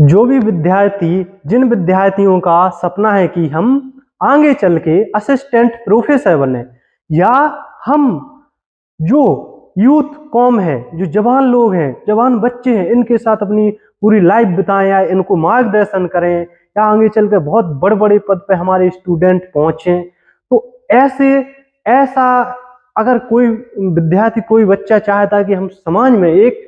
जो भी विद्यार्थी, जिन विद्यार्थियों का सपना है कि हम आगे चल के असिस्टेंट प्रोफेसर बने, या हम जो यूथ कॉम है, जो जवान लोग हैं, जवान बच्चे हैं, इनके साथ अपनी पूरी लाइफ बिताएं या इनको मार्गदर्शन करें या आगे चल कर बहुत बड़े बड़े पद पे हमारे स्टूडेंट पहुंचे, तो ऐसा अगर कोई विद्यार्थी, कोई बच्चा चाहता है कि हम समाज में एक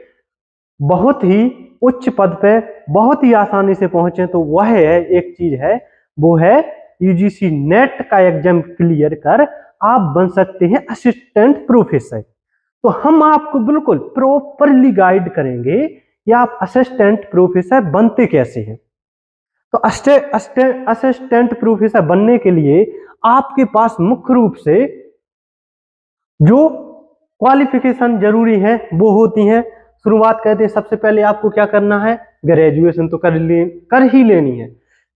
बहुत ही उच्च पद पे बहुत ही आसानी से पहुंचे, तो वह है एक चीज है, वो है यूजीसी नेट का एग्जाम क्लियर कर आप बन सकते हैं असिस्टेंट प्रोफेसर। तो हम आपको बिल्कुल प्रॉपरली गाइड करेंगे कि आप असिस्टेंट प्रोफेसर बनते कैसे हैं। तो असिस्टेंट प्रोफेसर बनने के लिए आपके पास मुख्य रूप से जो क्वालिफिकेशन जरूरी है वो होती है। शुरुआत करते हैं, सबसे पहले आपको क्या करना है, ग्रेजुएशन तो कर ही लेनी है।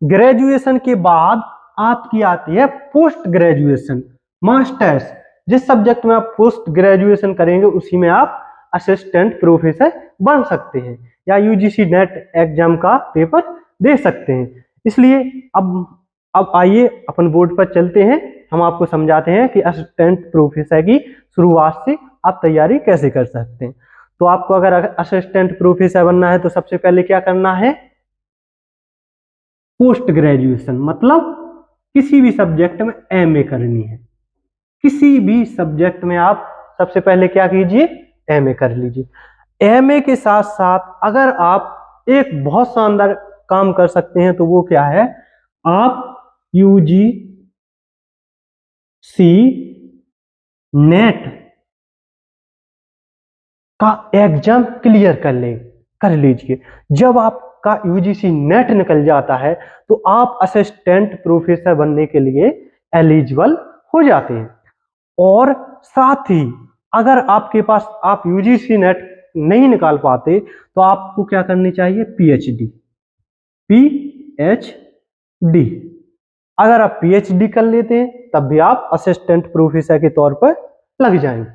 ग्रेजुएशन के बाद आपकी आती है पोस्ट ग्रेजुएशन, मास्टर्स। जिस सब्जेक्ट में आप पोस्ट ग्रेजुएशन करेंगे उसी में आप असिस्टेंट प्रोफेसर बन सकते हैं या यूजीसी नेट एग्जाम का पेपर दे सकते हैं। इसलिए अब आइए अपन बोर्ड पर चलते हैं, हम आपको समझाते हैं कि असिस्टेंट प्रोफेसर की शुरुआत से आप तैयारी कैसे कर सकते हैं। तो आपको अगर असिस्टेंट प्रोफेसर बनना है तो सबसे पहले क्या करना है, पोस्ट ग्रेजुएशन, मतलब किसी भी सब्जेक्ट में एमए करनी है। किसी भी सब्जेक्ट में आप सबसे पहले क्या कीजिए, एमए कर लीजिए। एमए के साथ साथ अगर आप एक बहुत शानदार काम कर सकते हैं तो वो क्या है, आप यूजीसी नेट का एग्जाम क्लियर कर लीजिए। जब आपका यूजीसी नेट निकल जाता है तो आप असिस्टेंट प्रोफेसर बनने के लिए एलिजिबल हो जाते हैं। और साथ ही अगर आपके पास आप यूजीसी नेट नहीं निकाल पाते तो आपको क्या करनी चाहिए, पीएचडी। अगर आप पीएचडी कर लेते हैं तब भी आप असिस्टेंट प्रोफेसर के तौर पर लग जाएंगे।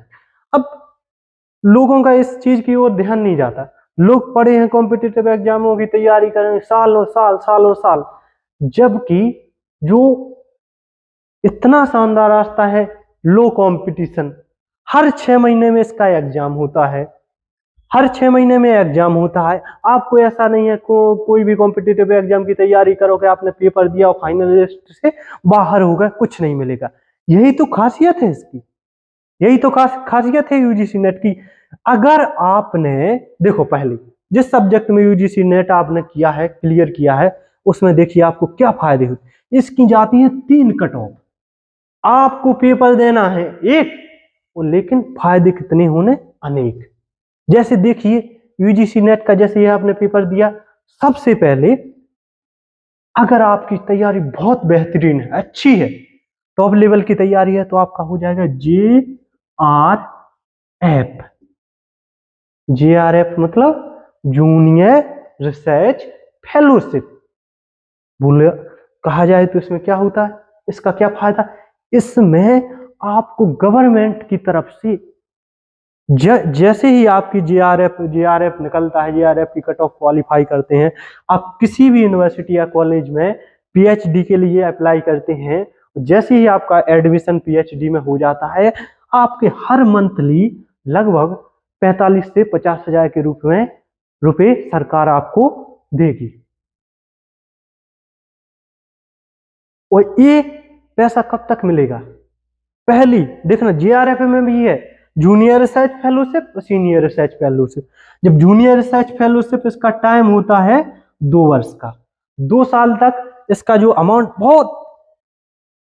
अब लोगों का इस चीज की ओर ध्यान नहीं जाता, लोग पढ़े हैं, कॉम्पिटिटिव एग्जामों की तैयारी करें सालों साल, जबकि जो इतना शानदार रास्ता है, लो कंपटीशन, हर 6 महीने में इसका एग्जाम होता है, हर 6 महीने में एग्जाम होता है। आपको ऐसा नहीं है कोई भी कॉम्पिटिटिव एग्जाम की तैयारी करोगे, आपने पेपर दिया और फाइनल लिस्ट से बाहर हो गए, कुछ नहीं मिलेगा। यही तो खासियत है इसकी, यही तो खासियत है यूजीसी नेट की। अगर आपने देखो, पहले जिस सब्जेक्ट में यूजीसी नेट आपने किया है, क्लियर किया है, उसमें देखिए आपको क्या फायदे होते। इसकी जाती है 3 कट ऑफ, आपको पेपर देना है एक, लेकिन फायदे कितने होने अनेक। जैसे देखिए यूजीसी नेट का, जैसे ये आपने पेपर दिया, सबसे पहले अगर आपकी तैयारी बहुत बेहतरीन है, अच्छी है, टॉप लेवल की तैयारी है, तो आपका हो जाएगा JRF मतलब जूनियर रिसर्च फेलोशिप। बोले कहा जाए तो इसमें क्या होता है, इसका क्या फायदा, इसमें आपको गवर्नमेंट की तरफ से जैसे ही आपकी जेआरएफ निकलता है, जेआरएफ की कट ऑफ क्वालिफाई करते हैं, आप किसी भी यूनिवर्सिटी या कॉलेज में पीएचडी के लिए अप्लाई करते हैं, जैसे ही आपका एडमिशन पीएचडी में हो जाता है, आपके हर मंथली लगभग 45 से 50 हजार के रूप में रुपए सरकार आपको देगी। और ये पैसा कब तक मिलेगा, पहली देखना, जेआरएफ में भी है जूनियर रिसर्च फेलोशिप और सीनियर रिसर्च फेलोशिप। जब जूनियर रिसर्च फेलोशिप, इसका टाइम होता है 2 वर्ष का, 2 साल तक इसका जो अमाउंट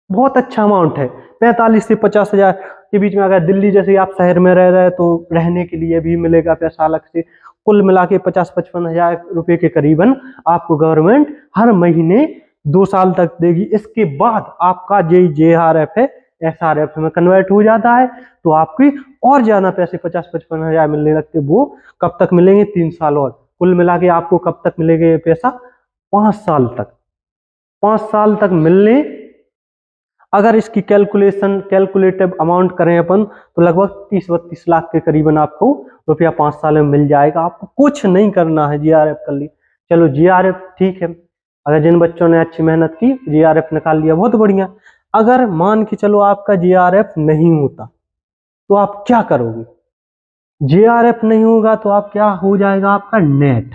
बहुत अच्छा अमाउंट है, 45 से 50 हजार के बीच में। अगर दिल्ली जैसे आप शहर में रह रहे हैं तो रहने के लिए भी मिलेगा पैसा अलग से, कुल मिला के 50-55 हजार रुपए के करीबन आपको गवर्नमेंट हर महीने 2 साल तक देगी। इसके बाद आपका जेआरएफ है एसआरएफ में कन्वर्ट हो जाता है, तो आपकी और ज्यादा पैसे 50-55 हजार मिलने लगते। वो कब तक मिलेंगे, 3 साल और, कुल मिला के आपको कब तक मिलेगा ये पैसा, 5 साल तक। 5 साल तक मिलने, अगर इसकी कैलकुलेटिव अमाउंट करें अपन तो लगभग 30-32 लाख के करीबन आपको रुपया 5 साल में मिल जाएगा। आपको कुछ नहीं करना है, जेआरएफ कर ली, चलो जीआरएफ ठीक है, अगर जिन बच्चों ने अच्छी मेहनत की जीआरएफ निकाल लिया बहुत बढ़िया। अगर मान के चलो आपका जीआरएफ नहीं होता तो आप क्या करोगे? जीआरएफ नहीं होगा तो आप क्या हो जाएगा आपका नेट।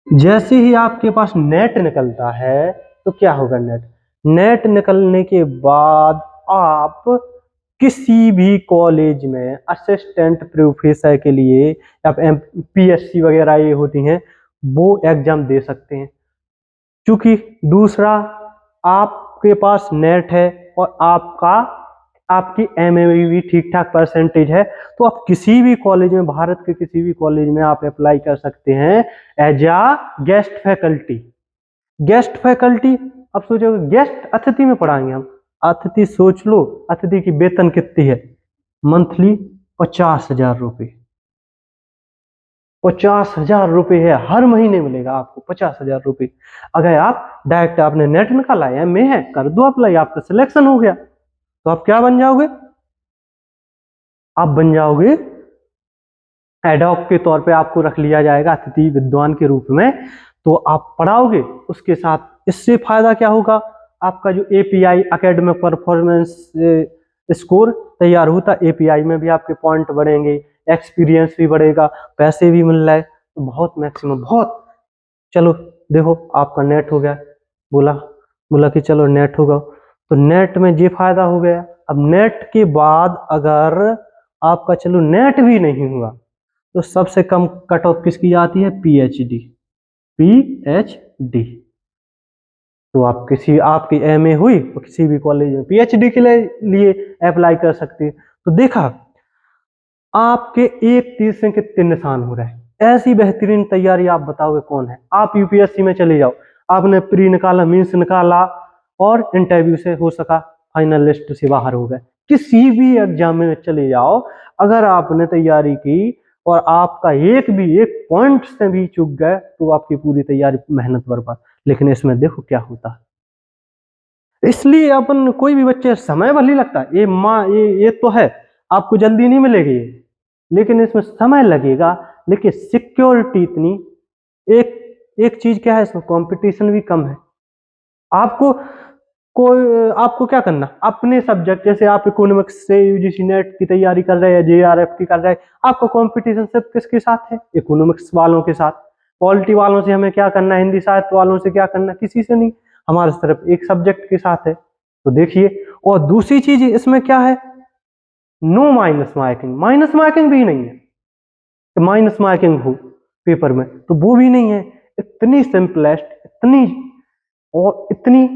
जैसे ही आपके पास नेट निकलता है तो क्या होगा? नेट निकलने के बाद आप किसी भी कॉलेज में असिस्टेंट प्रोफेसर के लिए या पीएससी वगैरह ये होती हैं वो एग्जाम दे सकते हैं। क्योंकि दूसरा आपके पास नेट है और आपकी एमए में भी ठीक ठाक परसेंटेज है, तो आप किसी भी कॉलेज में, भारत के किसी भी कॉलेज में आप अप्लाई कर सकते हैं एज आ गेस्ट फैकल्टी। गेस्ट फैकल्टी, अब सोचोगे गेस्ट अतिथि में पढ़ाएंगे हम। अतिथि सोच लो, अतिथि की वेतन कितनी है? मंथली 50,000 रुपये। 50,000 रुपये है, हर महीने मिलेगा आपको 50,000 रुपये। अगर आप डायरेक्ट आपने नेट निकाला है, एमए है, कर दो अप्लाई, आपका सिलेक्शन हो गया तो आप क्या बन जाओगे? आप बन जाओगे एडॉक के तौर पे, आपको रख लिया जाएगा अतिथि विद्वान के रूप में, तो आप पढ़ाओगे। उसके साथ इससे फायदा क्या होगा? आपका जो एपीआई एकेडमिक परफॉर्मेंस स्कोर तैयार होता, एपीआई में भी आपके पॉइंट बढ़ेंगे, एक्सपीरियंस भी बढ़ेगा, पैसे भी मिल रहे, तो बहुत मैक्सिमम बहुत। चलो देखो आपका नेट हो गया, बोला बोला कि चलो नेट होगा, तो नेट में ये फायदा हो गया। अब नेट के बाद अगर आपका चलो नेट भी नहीं हुआ तो सबसे कम कट ऑफ किसकी आती है? पीएचडी। पीएचडी तो आप किसी, आपकी एमए हुई तो किसी भी कॉलेज में पीएचडी के लिए अप्लाई कर सकते हैं। तो देखा आपके एक तीर से कितने निशान हो रहे हैं। ऐसी बेहतरीन तैयारी आप बताओगे कौन है? आप यूपीएससी में चले जाओ, आपने प्री निकाला, मींस निकाला और इंटरव्यू से हो सका फाइनल लिस्ट से बाहर हो गए। किसी भी एग्जाम में चले जाओ, अगर आपने तैयारी की और आपका एक पॉइंट से भी चूक गए तो आपकी पूरी तैयारी मेहनत बर्बाद। लेकिन इसमें देखो क्या होता है। इसलिए अपन कोई भी बच्चे, समय भले लगता है, ये तो है, आपको जल्दी नहीं मिलेगी लेकिन इसमें समय लगेगा, लेकिन सिक्योरिटी इतनी, एक चीज क्या है, इसमें कंपटीशन भी कम है। आपको क्या करना, अपने सब्जेक्ट, जैसे आप इकोनॉमिक्स से यूजीसी नेट की तैयारी कर रहे हैं, जेआरएफ की कर रहे हैं, आपका कंपटीशन सिर्फ किसके साथ है? इकोनॉमिक्स वालों के साथ। पॉलिटी वालों से हमें क्या करना, हिंदी साहित्य वालों से क्या करना, किसी से नहीं, हमारे सिर्फ एक सब्जेक्ट के साथ है। तो देखिए, और दूसरी चीज इसमें क्या है, no minus marking, minus marking भी नहीं है, माइनस मार्किंग हो पेपर में तो वो भी नहीं है। इतनी सिंपलेस्ट, इतनी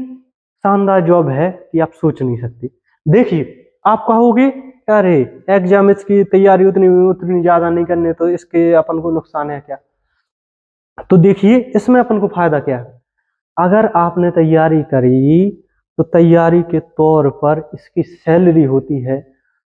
शानदार जॉब है कि आप सोच नहीं सकते। देखिए आप कहोगे अरे एग्जाम इसकी तैयारी उतनी ज्यादा नहीं करने, तो इसके अपन को नुकसान है क्या? तो देखिए इसमें अपन को फायदा क्या है। अगर आपने तैयारी करी तो तैयारी के तौर पर इसकी सैलरी होती है,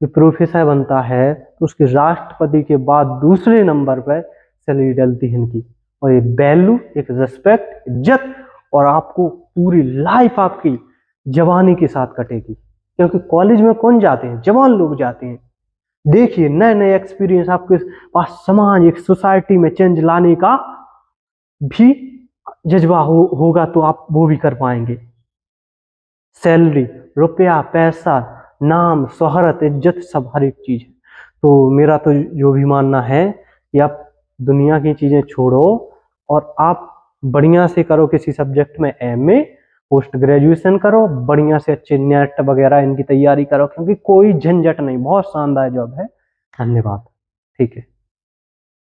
जो प्रोफेसर बनता है तो उसके राष्ट्रपति के बाद दूसरे नंबर पर सैलरी डलती है इनकी। और ये वैल्यू, एक रिस्पेक्ट, इज्जत, और आपको पूरी लाइफ आपकी जवानी के साथ कटेगी। क्योंकि कॉलेज में कौन जाते हैं? जवान लोग जाते हैं। देखिए नए नए एक्सपीरियंस आपके पास, समाज, एक सोसाइटी में चेंज लाने का भी जज्बा होगा तो आप वो भी कर पाएंगे। सैलरी, रुपया, पैसा, नाम, शोहरत, इज्जत, सब हर एक चीज है। तो मेरा तो जो भी मानना है कि आप दुनिया की चीजें छोड़ो और आप बढ़िया से करो किसी सब्जेक्ट में एमए, पोस्ट ग्रेजुएशन करो, बढ़िया से अच्छे नेट वगैरह इनकी तैयारी करो, क्योंकि कोई झंझट नहीं, बहुत शानदार जॉब है। धन्यवाद। ठीक है।